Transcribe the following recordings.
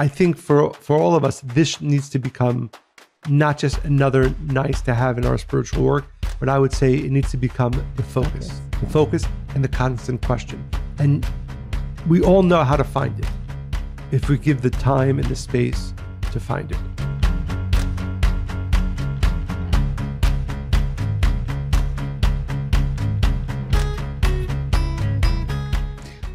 I think for all of us, this needs to become not just another nice to have in our spiritual work, but I would say it needs to become the focus and the constant question. And we all know how to find it if we give the time and the space to find it.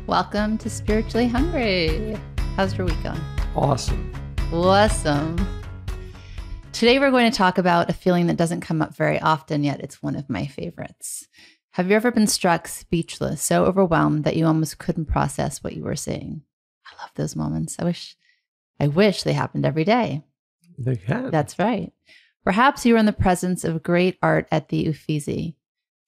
Welcome to Spiritually Hungry. How's your week going? Awesome. Today we're going to talk about a feeling that doesn't come up very often, yet it's one of my favorites. Have you ever been struck speechless, so overwhelmed that you almost couldn't process what you were seeing? I love those moments. I wish they happened every day. They can. That's right. Perhaps you were in the presence of great art at the Uffizi,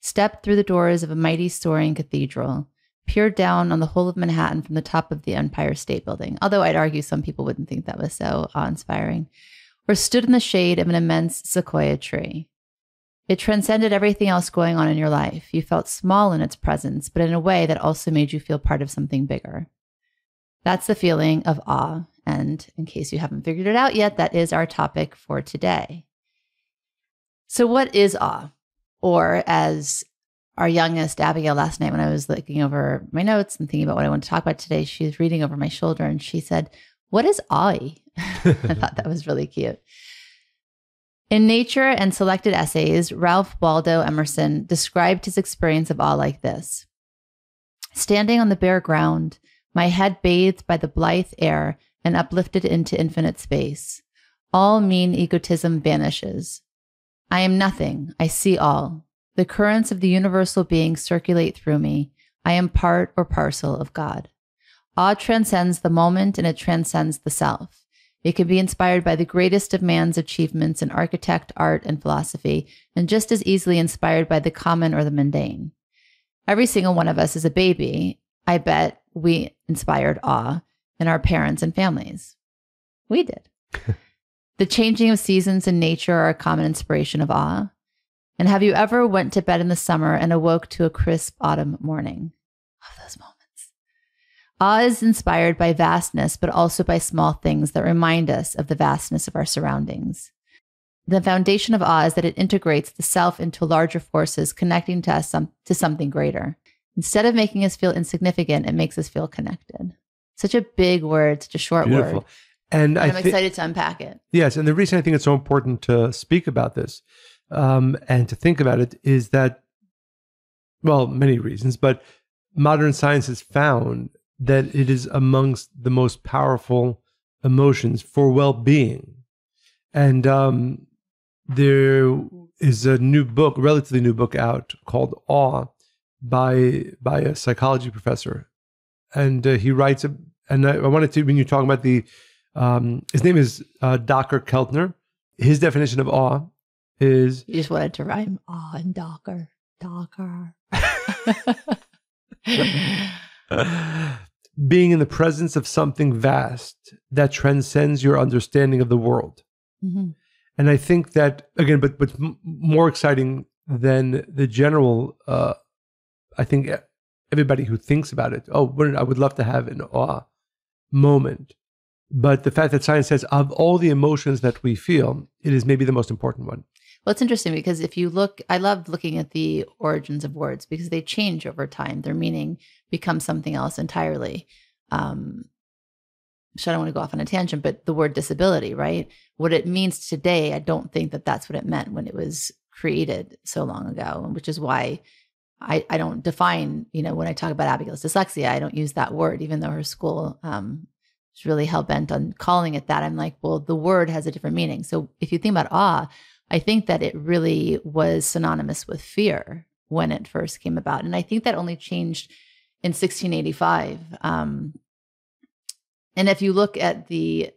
stepped through the doors of a mighty soaring cathedral, peered down on the whole of Manhattan from the top of the Empire State Building, although I'd argue some people wouldn't think that was so awe-inspiring, or stood in the shade of an immense sequoia tree. It transcended everything else going on in your life. You felt small in its presence, but in a way that also made you feel part of something bigger. That's the feeling of awe, and in case you haven't figured it out yet, that is our topic for today. So what is awe? Or as our youngest, Abigail, last night when I was looking over my notes and thinking about what I want to talk about today, she was reading over my shoulder and she said, "What is awe?" I thought that was really cute. In Nature and Selected Essays, Ralph Waldo Emerson described his experience of awe like this: "Standing on the bare ground, my head bathed by the blithe air and uplifted into infinite space, all mean egotism vanishes. I am nothing, I see all. The currents of the universal being circulate through me. I am part or parcel of God. Awe transcends the moment and it transcends the self. It can be inspired by the greatest of man's achievements in architect, art, and philosophy, and just as easily inspired by the common or the mundane. Every single one of us as a baby, I bet we inspired awe in our parents and families. We did. The changing of seasons in nature are a common inspiration of awe. And have you ever went to bed in the summer and awoke to a crisp autumn morning? Love those moments. Awe is inspired by vastness, but also by small things that remind us of the vastness of our surroundings. The foundation of awe is that it integrates the self into larger forces, connecting to us to something greater. Instead of making us feel insignificant, it makes us feel connected. Such a big word, such a short Beautiful. word. And I'm excited to unpack it. Yes, and the reason I think it's so important to speak about this and to think about it is that, well, many reasons, but modern science has found that it is amongst the most powerful emotions for well-being. And there is a new book, relatively new book out called Awe by a psychology professor. And he writes, and I wanted to, when you're talking about his name is Dacher Keltner. His definition of awe is... You just wanted to rhyme awe and Dacher. Being in the presence of something vast that transcends your understanding of the world. Mm-hmm. And I think that, again, but more exciting than the general, I think everybody who thinks about it, I would love to have an awe moment. But the fact that science says of all the emotions that we feel, it is maybe the most important one. Well, it's interesting because if you look, I love looking at the origins of words because they change over time. Their meaning becomes something else entirely. So I don't want to go off on a tangent, but the word disability, right? What it means today, I don't think that that's what it meant when it was created so long ago, which is why I don't define, when I talk about Abigail's dyslexia, I don't use that word, even though her school is really hell-bent on calling it that. I'm like, well, the word has a different meaning. So if you think about awe, I think that it really was synonymous with fear when it first came about. And I think that only changed in 1685. And if you look at in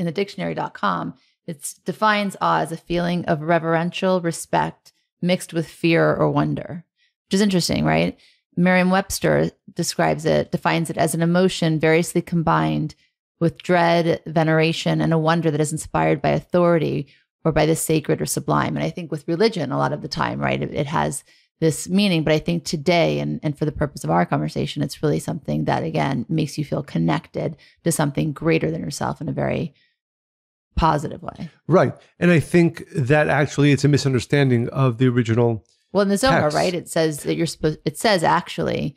the dictionary.com, it defines awe as a feeling of reverential respect mixed with fear or wonder, which is interesting, right? Merriam-Webster defines it as an emotion variously combined with dread, veneration, and a wonder that is inspired by authority or by the sacred or sublime. And I think with religion, a lot of the time, right, it has this meaning. But I think today, and for the purpose of our conversation, it's really something that, again, makes you feel connected to something greater than yourself in a very positive way. Right. And I think that actually it's a misunderstanding of the original. Well, in the Zohar, text. right, it says that you're supposed, it says actually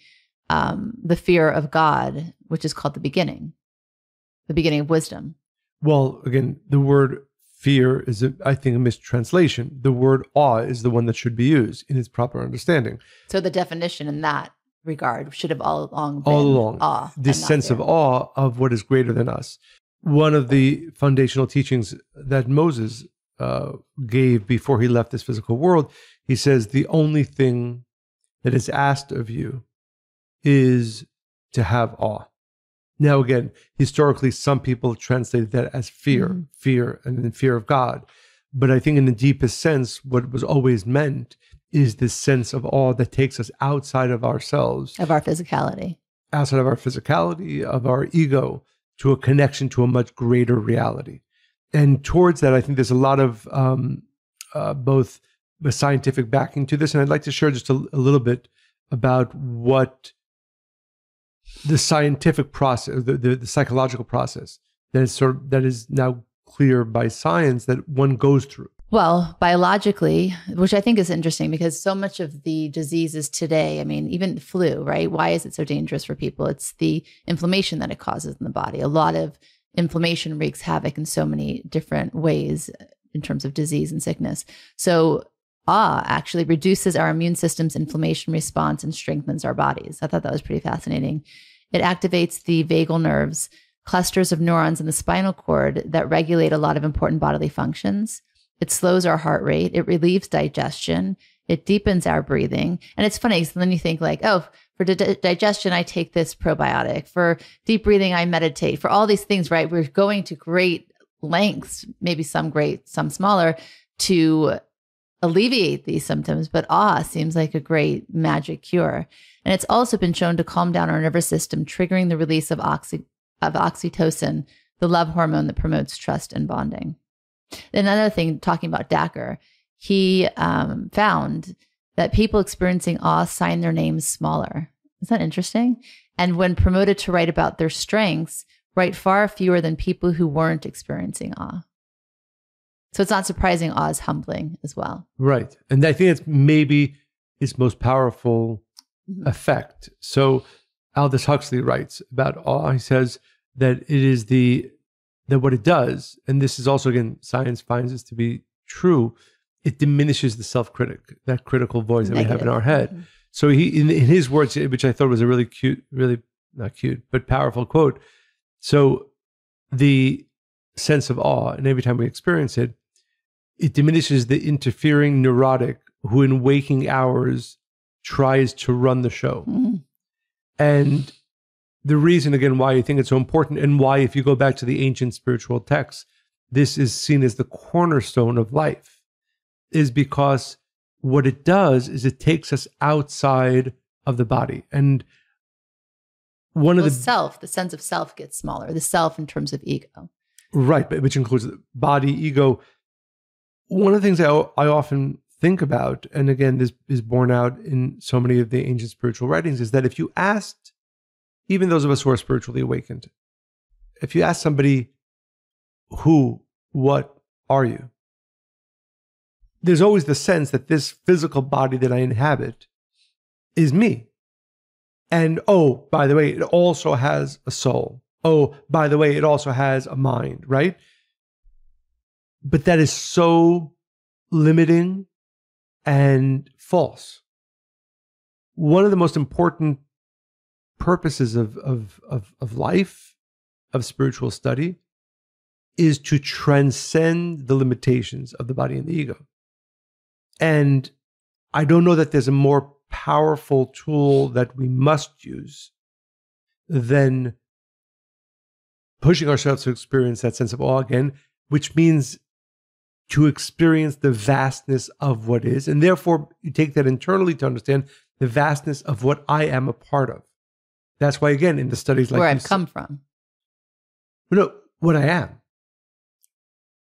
the fear of God, which is called the beginning of wisdom. Well, again, the word fear is, I think, a mistranslation. The word awe is the one that should be used in its proper understanding. So the definition in that regard should have all along been awe. This sense of awe of what is greater than us. One of the foundational teachings that Moses gave before he left this physical world, he says, the only thing that is asked of you is to have awe. Now, again, historically, some people translated that as fear, and then fear of God. But I think in the deepest sense, what was always meant is this sense of awe that takes us outside of ourselves. Of our physicality. Outside of our physicality, of our ego, to a connection to a much greater reality. And towards that, I think there's a lot of both the scientific backing to this. And I'd like to share just a little bit about what the scientific process, the psychological process that is now clear by science that one goes through. Well, biologically, which I think is interesting because so much of the diseases today, I mean, even flu, right? Why is it so dangerous for people? It's the inflammation that it causes in the body. A lot of inflammation wreaks havoc in so many different ways in terms of disease and sickness. So awe actually reduces our immune system's inflammation response and strengthens our bodies. I thought that was pretty fascinating. It activates the vagal nerves, clusters of neurons in the spinal cord that regulate a lot of important bodily functions. It slows our heart rate. It relieves digestion. It deepens our breathing. And it's funny, because then you think like, oh, for digestion, I take this probiotic. For deep breathing, I meditate. For all these things, right? We're going to great lengths, maybe some great, some smaller, to alleviate these symptoms. But awe seems like a great magic cure. And it's also been shown to calm down our nervous system, triggering the release of oxytocin, the love hormone that promotes trust and bonding. Another thing, talking about Dacher, he found that people experiencing awe sign their names smaller. Isn't that interesting? And when promoted to write about their strengths, write far fewer than people who weren't experiencing awe. So it's not surprising awe is humbling as well. Right. And I think it's maybe its most powerful effect. So Aldous Huxley writes about awe. He says that it is that what it does, and this is also, again, science finds this to be true, it diminishes the self-critic, that critical voice that we have in our head. So he, in his words, which I thought was a really cute, really not cute, but powerful quote. So the sense of awe, and every time we experience it, it diminishes the interfering neurotic who in waking hours tries to run the show. And the reason, again, why I think it's so important, and why, if you go back to the ancient spiritual texts, this is seen as the cornerstone of life, is because what it does is it takes us outside of the body. And one of the sense of self gets smaller, the self in terms of ego. Right, but which includes the body, ego. One of the things I often think about, and again, this is borne out in so many of the ancient spiritual writings, is that if you asked, even those of us who are spiritually awakened, if you ask somebody, what are you? There's always the sense that this physical body that I inhabit is me. And, oh, by the way, it also has a soul. Oh, by the way, it also has a mind, right? But that is so limiting and false. One of the most important purposes of life, of spiritual study, is to transcend the limitations of the body and the ego. And I don't know that there's a more powerful tool that we must use than pushing ourselves to experience that sense of awe again, which means to experience the vastness of what is. And therefore, you take that internally to understand the vastness of what I am a part of. That's why, again, in the studies like where I've come from. No, what I am.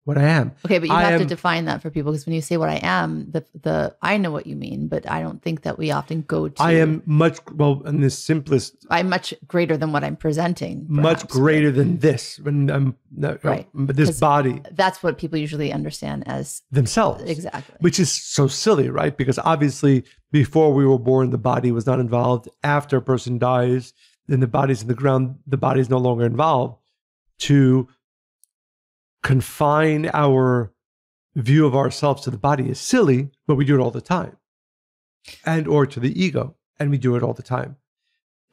what I am. Okay, but you I have to am- define that for people, because when you say what I am, the I know what you mean, but I don't think that we often go to. I am much, well, in the simplest, I'm much greater than what I'm presenting. much perhaps, greater than this. When I'm Right. but this 'Cause body but that's what people usually understand as themselves, exactly. which is so silly, right? Because obviously, before we were born, the body was not involved. After a person dies, then the body's in the ground. The body is no longer involved. To confine our view of ourselves to the body is silly, but we do it all the time, and or to the ego, and we do it all the time.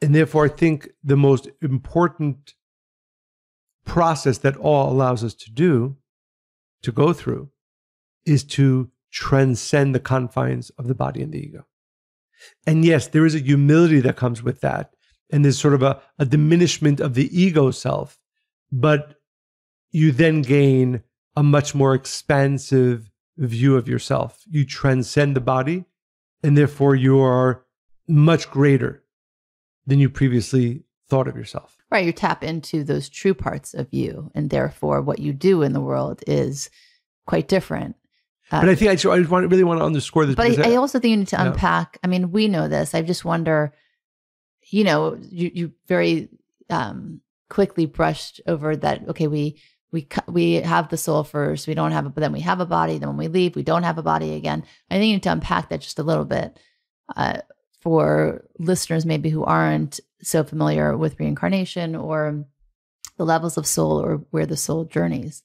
And therefore, I think the most important process that all allows us to do, to go through, is to transcend the confines of the body and the ego. And yes, there is a humility that comes with that, and there's sort of a diminishment of the ego self, but you then gain a much more expansive view of yourself. You transcend the body, and therefore you are much greater than you previously thought of yourself. Right, you tap into those true parts of you, and therefore what you do in the world is quite different. But I think I really want to underscore this. But because I also think you need to Yeah. unpack. I mean, we know this. I just wonder, you very quickly brushed over that. Okay, we have the soul first. We don't have it, but then we have a body. Then when we leave, we don't have a body again. I think you need to unpack that just a little bit for listeners maybe who aren't so familiar with reincarnation or the levels of soul or where the soul journeys.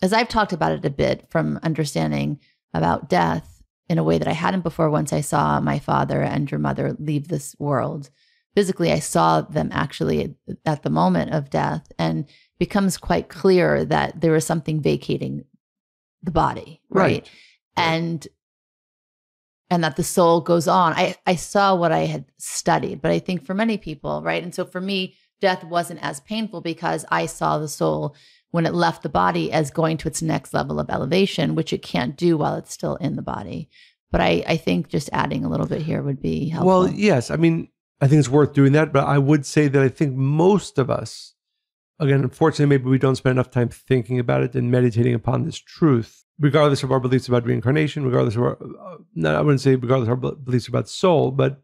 As I've talked about it a bit from understanding about death in a way that I hadn't before, once I saw my father and your mother leave this world. Physically, I saw them actually at the moment of death, and becomes quite clear that there is something vacating the body, right? And that the soul goes on. I saw what I had studied, but I think for many people, right? And so for me, death wasn't as painful because I saw the soul when it left the body as going to its next level of elevation, which it can't do while it's still in the body. But I think just adding a little bit here would be helpful. Well, yes. I mean, I think it's worth doing that, but I would say that I think most of us, again, unfortunately, maybe we don't spend enough time thinking about it and meditating upon this truth, regardless of our beliefs about reincarnation, regardless of our, I wouldn't say regardless of our beliefs about soul, but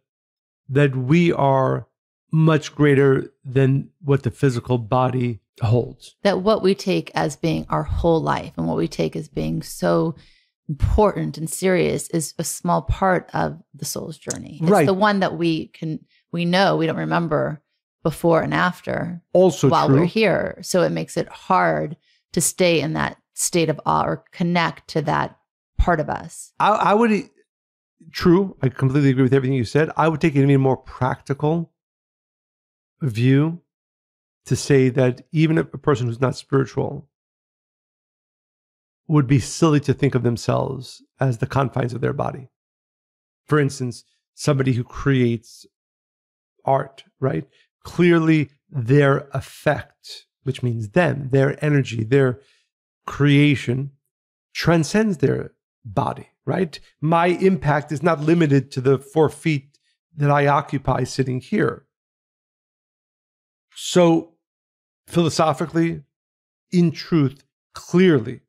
that we are much greater than what the physical body holds. That what we take as being our whole life and what we take as being so important and serious is a small part of the soul's journey. It's Right. the one that we know, we don't remember before and after Also while true. we're here. So it makes it hard to stay in that state of awe or connect to that part of us. I would, true, I completely agree with everything you said. I would take an even more practical view to say that even a person who's not spiritual would be silly to think of themselves as the confines of their body. For instance, somebody who creates art, right? Clearly their effect, which means them, their energy, their creation transcends their body, right? My impact is not limited to the 4 feet that I occupy sitting here. So philosophically, in truth, clearly,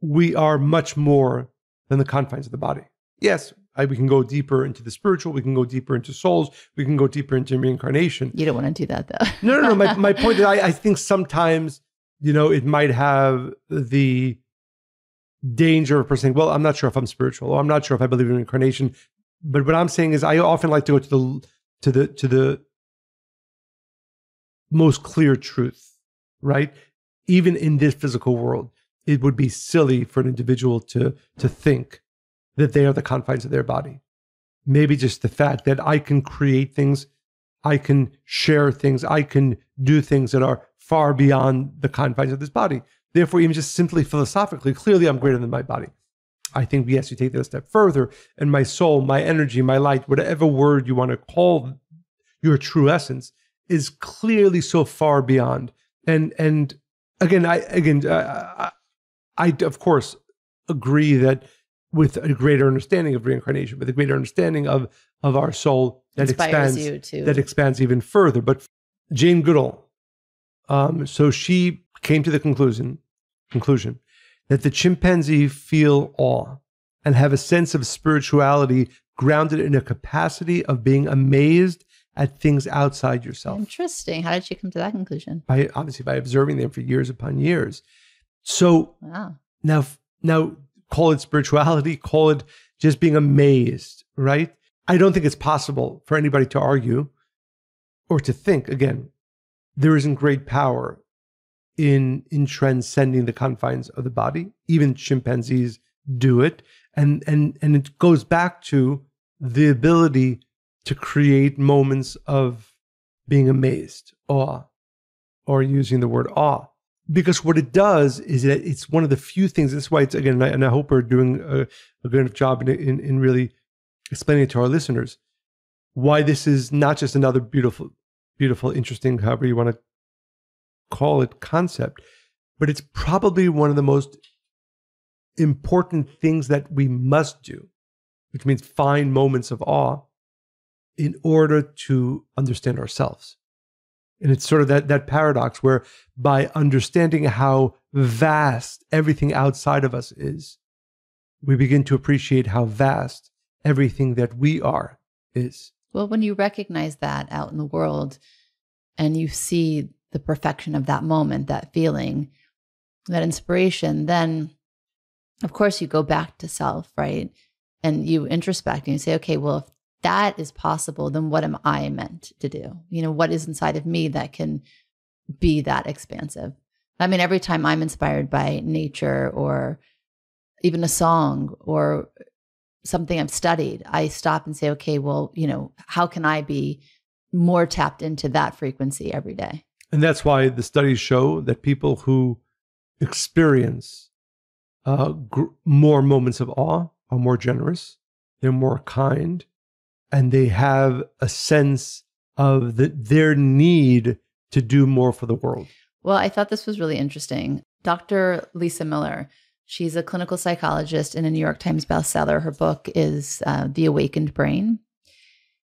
we are much more than the confines of the body. Yes, we can go deeper into the spiritual, we can go deeper into souls, we can go deeper into reincarnation. You don't want to do that though. No. My point is I think sometimes, it might have the danger of a person saying, well, I'm not sure if I'm spiritual, or I'm not sure if I believe in reincarnation. But what I'm saying is I often like to go to the most clear truth, right? Even in this physical world, it would be silly for an individual to think that they are the confines of their body. Maybe just the fact that I can create things, I can share things, I can do things that are far beyond the confines of this body. Therefore, even just simply philosophically, clearly I'm greater than my body. I think, yes, you take that a step further, and my soul, my energy, my light, whatever word you want to call your true essence, is clearly so far beyond. And again, I of course agree that with a greater understanding of reincarnation, with a greater understanding of our soul, that Inspires expands you to that expands even further. But Jane Goodall, so she came to the conclusion conclusion, that the chimpanzee feel awe and have a sense of spirituality grounded in a capacity of being amazed at things outside yourself. Interesting. How did you come to that conclusion? Obviously by observing them for years upon years. So Wow. now call it spirituality, call it just being amazed, right? I don't think it's possible for anybody to argue or to think, again, there isn't great power in transcending the confines of the body. Even chimpanzees do it. And it goes back to the ability to create moments of being amazed, awe, or using the word awe. Because what it does is that it's one of the few things, that's why it's, again, and I hope we're doing a good enough job in really explaining it to our listeners, why this is not just another beautiful, interesting, however you want to call it, concept, but it's probably one of the most important things that we must do, which means find moments of awe in order to understand ourselves. And it's sort of that paradox where by understanding how vast everything outside of us is, we begin to appreciate how vast everything that we are is. Well, when you recognize that out in the world and you see the perfection of that moment, that feeling, that inspiration, then of course you go back to self, right? And you introspect and you say, okay, well, if that is possible, then what am I meant to do? What is inside of me that can be that expansive? I mean, every time I'm inspired by nature or even a song or something I've studied, I stop and say, okay, well, how can I be more tapped into that frequency every day? And that's why the studies show that people who experience more moments of awe are more generous, they're more kind, and they have a sense of their need to do more for the world. Well, I thought this was really interesting. Dr. Lisa Miller, she's a clinical psychologist and a New York Times bestseller. Her book is The Awakened Brain.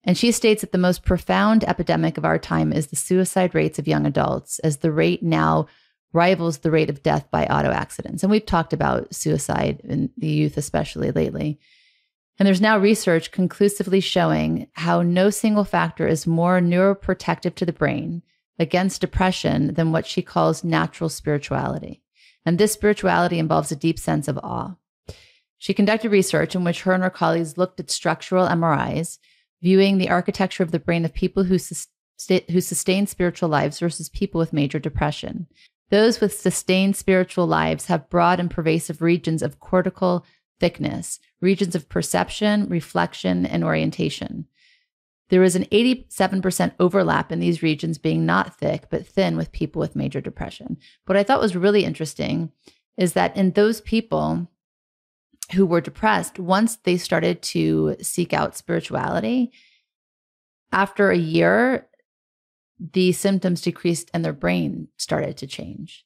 And she states that the most profound epidemic of our time is the suicide rates of young adults, as the rate now rivals the rate of death by auto accidents. And we've talked about suicide in the youth, especially lately. And there's now research conclusively showing how no single factor is more neuroprotective to the brain against depression than what she calls natural spirituality. And this spirituality involves a deep sense of awe. She conducted research in which her and her colleagues looked at structural MRIs, viewing the architecture of the brain of people who sustain spiritual lives versus people with major depression. Those with sustained spiritual lives have broad and pervasive regions of cortical thickness, regions of perception, reflection, and orientation. There is an 87% overlap in these regions being not thick, but thin with people with major depression. What I thought was really interesting is that in those people who were depressed, once they started to seek out spirituality, after a year, the symptoms decreased and their brain started to change.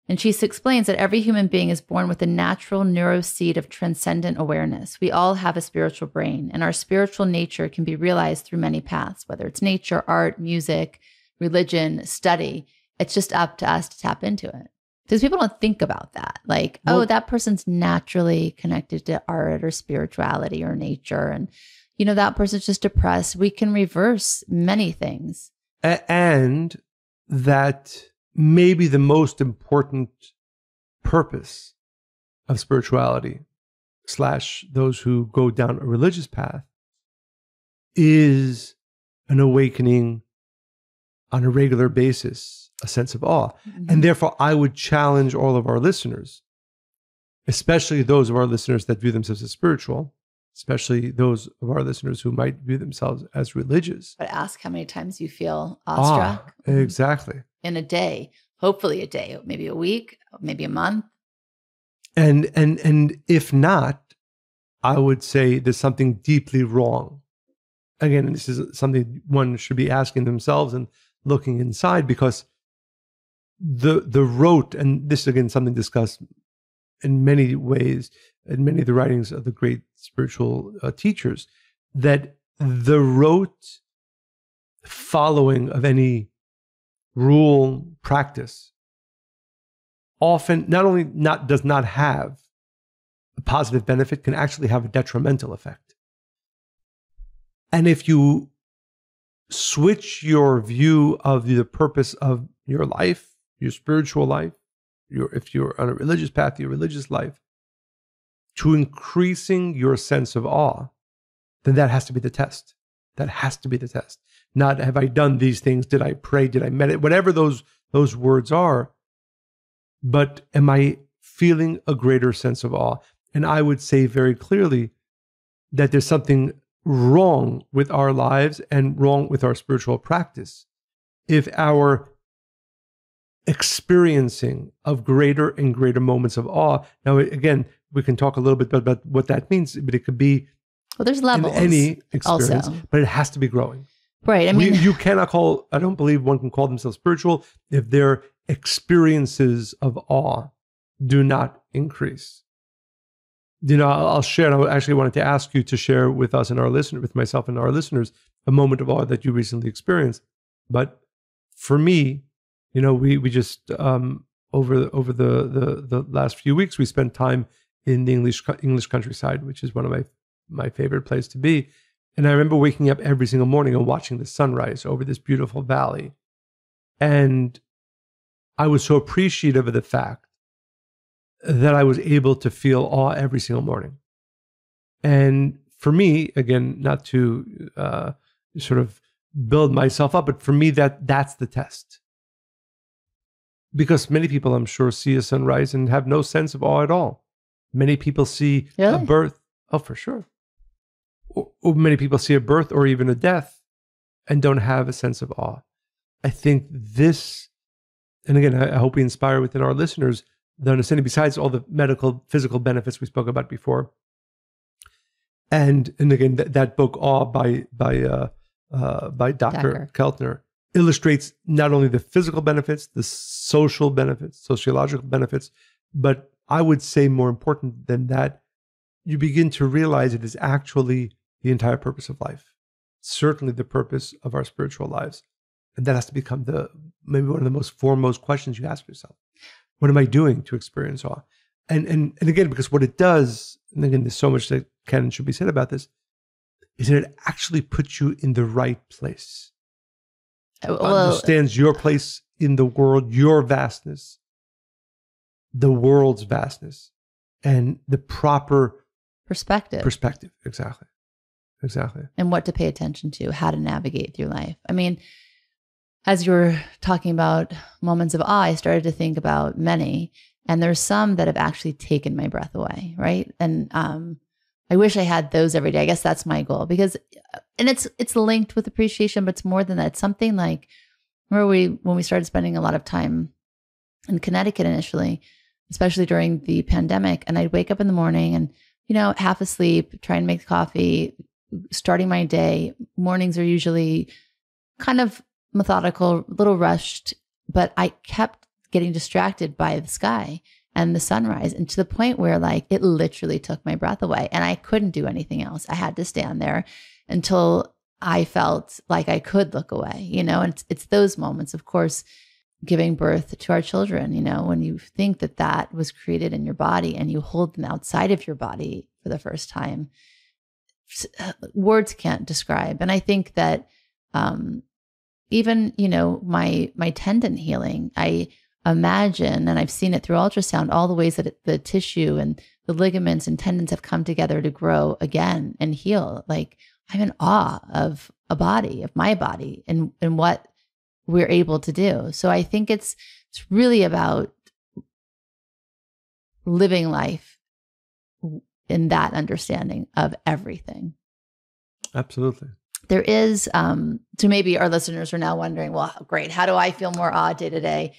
And she explains that every human being is born with a natural neuroseed of transcendent awareness. We all have a spiritual brain, and our spiritual nature can be realized through many paths, whether it's nature, art, music, religion, study. It's just up to us to tap into it. Because people don't think about that. Like, oh, that person's naturally connected to art or spirituality or nature. And, that person's just depressed. We can reverse many things. And that maybe the most important purpose of spirituality / those who go down a religious path is an awakening on a regular basis, a sense of awe. Mm-hmm. And therefore, I would challenge all of our listeners, especially those of our listeners that view themselves as spiritual, especially those of our listeners who might view themselves as religious. But ask how many times you feel awestruck. Exactly. In a day, hopefully a day, maybe a week, maybe a month. And if not, I would say there's something deeply wrong. Again, this is something one should be asking themselves and looking inside, because the rote, and this is again something discussed in many ways in many of the writings of the great spiritual teachers, that the rote following of any rule, practice, often not only does not have a positive benefit, can actually have a detrimental effect. And if you switch your view of the purpose of your life, your spiritual life, if you're on a religious path, your religious life, to increasing your sense of awe, then that has to be the test. That has to be the test. Not, have I done these things? Did I pray? Did I meditate? Whatever those words are. But am I feeling a greater sense of awe? And I would say very clearly that there's something wrong with our lives and wrong with our spiritual practice if our experiencing of greater and greater moments of awe. Now, again, we can talk a little bit about what that means, but it could be there's levels in any experience, also. But it has to be growing. Right. I mean, you cannot call, I don't believe one can call themselves spiritual if their experiences of awe do not increase. I'll share, and I actually wanted to ask you to share with us and with myself and our listeners, a moment of awe that you recently experienced. But for me, we just, over the last few weeks, we spent time in the English countryside, which is one of my favorite place to be. And I remember waking up every single morning and watching the sunrise over this beautiful valley. And I was so appreciative of the fact that I was able to feel awe every single morning. And for me, again, not to sort of build myself up, but for me, that's the test. Because many people, I'm sure, see a sunrise and have no sense of awe at all. Many people see a birth. Oh, for sure. Or many people see a birth or even a death and don't have a sense of awe. I think this, and again, I hope we inspire within our listeners the understanding, besides all the medical, physical benefits we spoke about before. And again, that book, Awe, by Dr. Keltner, illustrates not only the physical benefits, the social benefits, sociological benefits, but I would say more important than that, you begin to realize it is actually the entire purpose of life, certainly the purpose of our spiritual lives. And that has to become maybe one of the most foremost questions you ask yourself. What am I doing to experience awe? And again, because what it does, and again, there's so much that can and should be said about this, is that it actually puts you in the right place. Understands your place in the world, your vastness, the world's vastness, and the proper perspective. Exactly. And what to pay attention to, how to navigate through life. I mean, as you were talking about moments of awe, I started to think about many, and there's some that have actually taken my breath away, right? And I wish I had those every day. I guess that's my goal, because, and it's linked with appreciation, but it's more than that. It's something like, remember when we started spending a lot of time in Connecticut initially, especially during the pandemic, and I'd wake up in the morning and, half asleep, try and make coffee, starting my day. Mornings are usually kind of methodical, a little rushed, but I kept getting distracted by the sky and the sunrise, and to the point where it literally took my breath away and I couldn't do anything else. I had to stand there until I felt like I could look away, and it's those moments, of course, giving birth to our children, when you think that was created in your body and you hold them outside of your body for the first time, words can't describe. And I think that even, my tendon healing, I imagine, and I've seen it through ultrasound, all the ways that the tissue and the ligaments and tendons have come together to grow again and heal. I'm in awe of my body and what we're able to do. So I think it's really about living life in that understanding of everything. Absolutely. There is, so maybe our listeners are now wondering, well, great, how do I feel more awe day to day?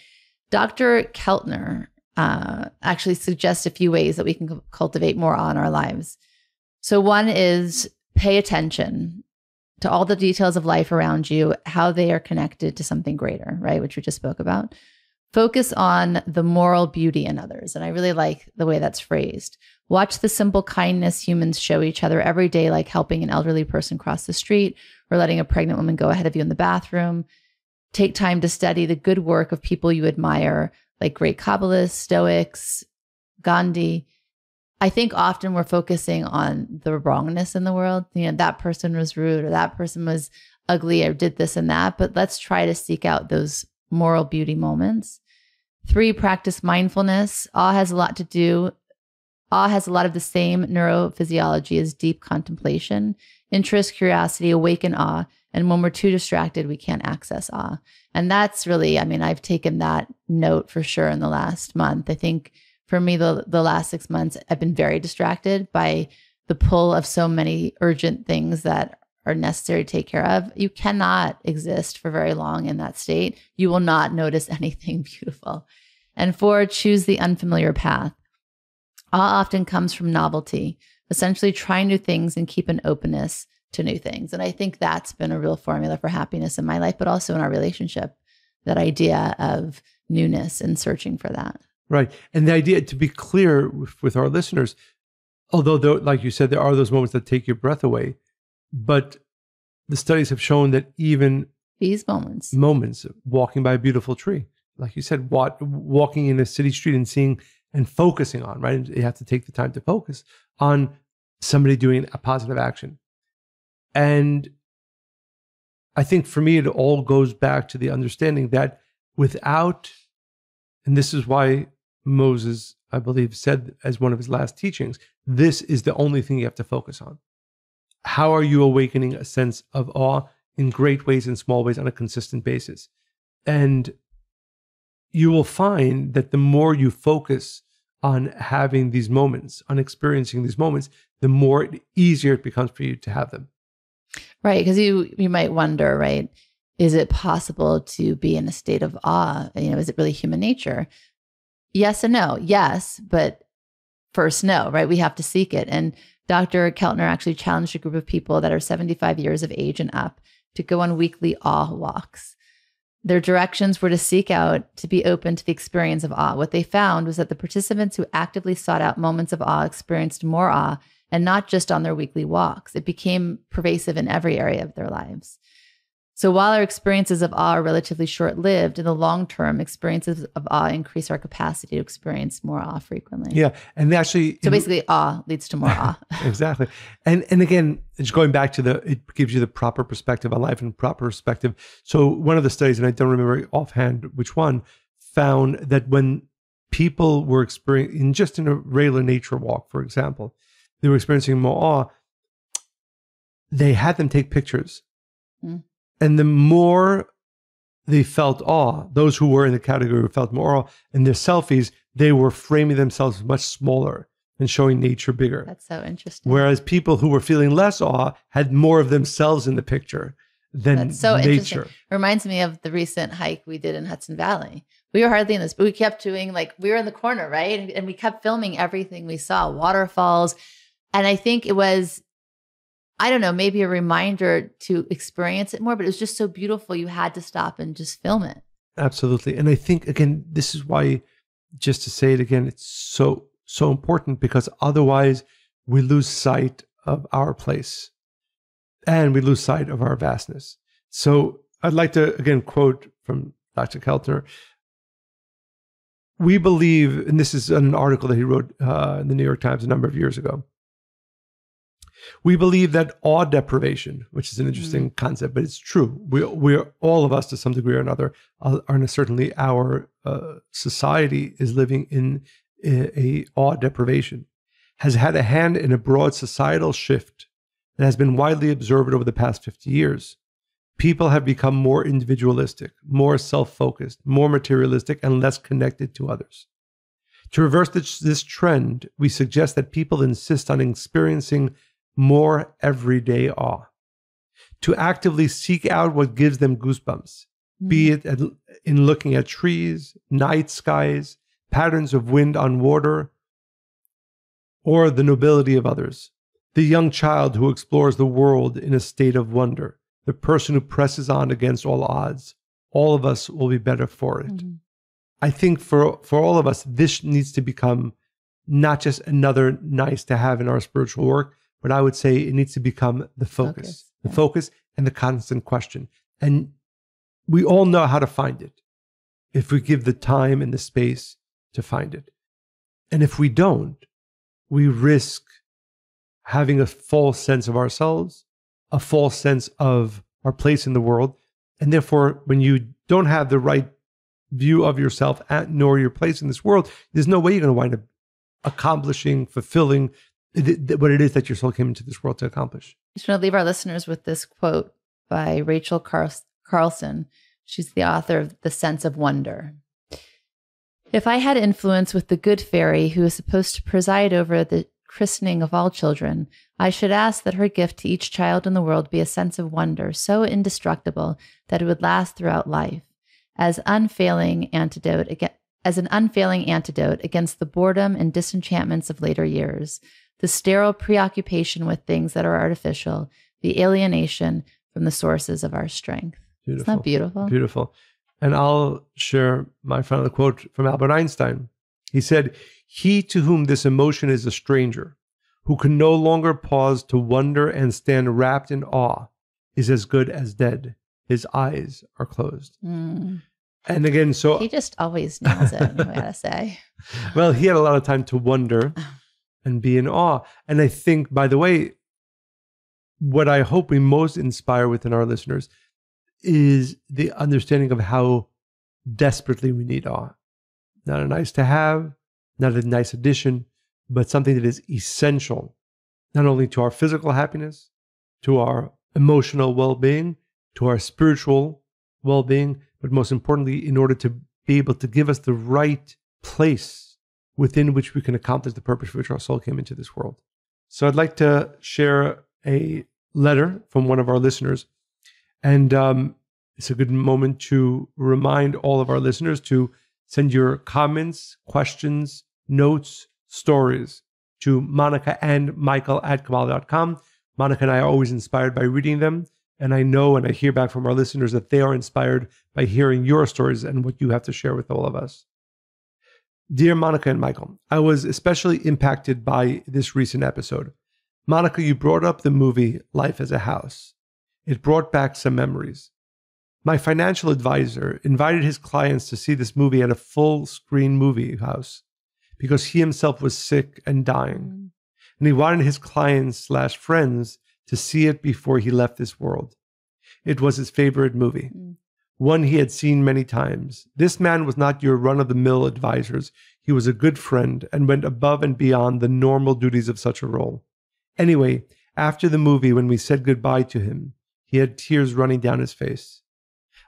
Dr. Keltner actually suggests a few ways that we can cultivate more awe in our lives. So one is pay attention to all the details of life around you, how they are connected to something greater, right? Which we just spoke about. Focus on the moral beauty in others. And I really like the way that's phrased. Watch the simple kindness humans show each other every day, like helping an elderly person cross the street or letting a pregnant woman go ahead of you in the bathroom. Take time to study the good work of people you admire, like great Kabbalists, Stoics, Gandhi. I think often we're focusing on the wrongness in the world. That person was rude or that person was ugly or did this and that. But let's try to seek out those moral beauty moments. 3, practice mindfulness. Awe has a lot of the same neurophysiology as deep contemplation. Interest, curiosity, awaken awe. And when we're too distracted, we can't access awe. And that's really, I've taken that note for sure in the last month. I think for me, the last 6 months, I've been very distracted by the pull of so many urgent things that are necessary to take care of. You cannot exist for very long in that state. You will not notice anything beautiful. And 4, choose the unfamiliar path. Awe often comes from novelty, essentially try new things and keep an openness to new things. And I think that's been a real formula for happiness in my life, but also in our relationship, that idea of newness and searching for that. Right. And the idea, to be clear with our listeners, although like you said, there are those moments that take your breath away, but the studies have shown that even these moments, walking by a beautiful tree, like you said, walking in a city street and seeing and focusing on, right? You have to take the time to focus on somebody doing a positive action. And I think for me, it all goes back to the understanding that without, and this is why Moses, I believe, said as one of his last teachings, this is the only thing you have to focus on. How are you awakening a sense of awe in great ways and small ways on a consistent basis? And you will find that the more you focus on having these moments, on experiencing these moments, the more easier it becomes for you to have them. Right. Because you might wonder, right, is it possible to be in a state of awe? Is it really human nature? Yes and no. Yes, but first, no, right? We have to seek it. And Dr. Keltner actually challenged a group of people that are 75 years of age and up to go on weekly awe walks. Their directions were to seek out, to be open to the experience of awe. What they found was that the participants who actively sought out moments of awe experienced more awe, and not just on their weekly walks. It became pervasive in every area of their lives. So while our experiences of awe are relatively short-lived, in the long term, experiences of awe increase our capacity to experience more awe frequently. Yeah. And actually... So basically, awe leads to more awe. Exactly. And again, it's going back to it gives you the proper perspective on life and proper perspective. So one of the studies, and I don't remember offhand which one, found that when people were experiencing, just in a regular nature walk, for example, they were experiencing more awe, they had them take pictures. Mm. And the more they felt awe, those who were in the category who felt more awe, in their selfies, they were framing themselves much smaller and showing nature bigger. That's so interesting. Whereas people who were feeling less awe had more of themselves in the picture than That's so nature. Interesting. Reminds me of the recent hike we did in Hudson Valley. We were hardly in this, but we kept doing, we were in the corner, right? And we kept filming everything we saw, waterfalls. And I think it was, I don't know, maybe a reminder to experience it more, but it was just so beautiful. You had to stop and just film it. Absolutely. And I think, again, this is why, just to say it again, it's so important, because otherwise we lose sight of our place and we lose sight of our vastness. So I'd like to, again, quote from Dr. Keltner. We believe, and this is an article that he wrote in the New York Times a number of years ago, we believe that awe deprivation, which is an interesting concept, but it's true. We're all of us, to some degree or another, and certainly our society is living in a awe deprivation, has had a hand in a broad societal shift that has been widely observed over the past 50 years. People have become more individualistic, more self-focused, more materialistic, and less connected to others. To reverse this trend, we suggest that people insist on experiencing more everyday awe, to actively seek out what gives them goosebumps, be it in looking at trees, night skies, patterns of wind on water, or the nobility of others. The young child who explores the world in a state of wonder, the person who presses on against all odds. All of us will be better for it. Mm-hmm. I think for all of us, this needs to become not just another nice to have in our spiritual work, but I would say it needs to become the focus, focus and the constant question. And we all know how to find it. if we give the time and the space to find it. And if we don't, we risk having a false sense of ourselves, a false sense of our place in the world. And therefore, when you don't have the right view of yourself nor your place in this world, there's no way you're going to wind up accomplishing, fulfilling what it is that your soul came into this world to accomplish. I'm just going to leave our listeners with this quote by Rachel Carlson. She's the author of The Sense of Wonder. If I had influence with the good fairy who is supposed to preside over the christening of all children, I should ask that her gift to each child in the world be a sense of wonder so indestructible that it would last throughout life, as an unfailing antidote against the boredom and disenchantments of later years, the sterile preoccupation with things that are artificial, the alienation from the sources of our strength. Beautiful. Isn't that beautiful? Beautiful. And I'll share my final quote from Albert Einstein. He said, "He to whom this emotion is a stranger, who can no longer pause to wonder and stand wrapped in awe, is as good as dead. His eyes are closed." And again, so he just always nails it, I gotta say. Well, he had a lot of time to wonder and be in awe. And I think, by the way, what I hope we most inspire within our listeners is the understanding of how desperately we need awe. Not a nice to have, not a nice addition, but something that is essential, not only to our physical happiness, to our emotional well-being, to our spiritual well-being, but most importantly, in order to be able to give us the right place within which we can accomplish the purpose for which our soul came into this world. So I'd like to share a letter from one of our listeners. And it's a good moment to remind all of our listeners to send your comments, questions, notes, stories to Monica and Michael at Kabbalah.com. Monica and I are always inspired by reading them. And I know and I hear back from our listeners that they are inspired by hearing your stories and what you have to share with all of us. Dear Monica and Michael, I was especially impacted by this recent episode. Monica, you brought up the movie Life as a House. It brought back some memories. My financial advisor invited his clients to see this movie at a full-screen movie house because he himself was sick and dying. And he wanted his clients/friends to see it before he left this world. It was his favorite movie, one he had seen many times. This man was not your run-of-the-mill advisors. He was a good friend and went above and beyond the normal duties of such a role. Anyway, after the movie, when we said goodbye to him, he had tears running down his face.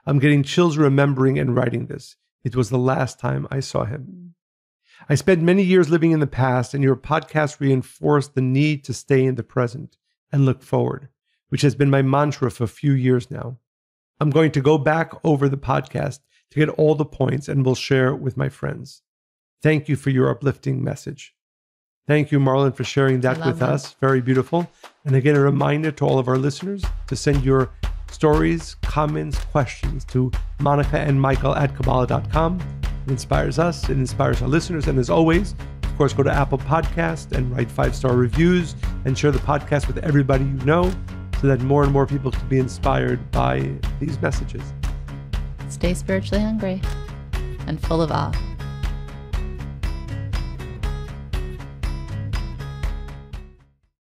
I'm getting chills remembering and writing this. It was the last time I saw him. I spent many years living in the past, and your podcast reinforced the need to stay in the present and look forward, which has been my mantra for a few years now. I'm going to go back over the podcast to get all the points and will share with my friends. Thank you for your uplifting message. Thank you, Marlon, for sharing that with us. Very beautiful. And again, a reminder to all of our listeners to send your stories, comments, questions to Monica and Michael at Kabbalah.com. It inspires us, it inspires our listeners. And as always, of course, go to Apple Podcast and write 5-star reviews and share the podcast with everybody you know so that more and more people can be inspired by these messages. Stay spiritually hungry and full of awe.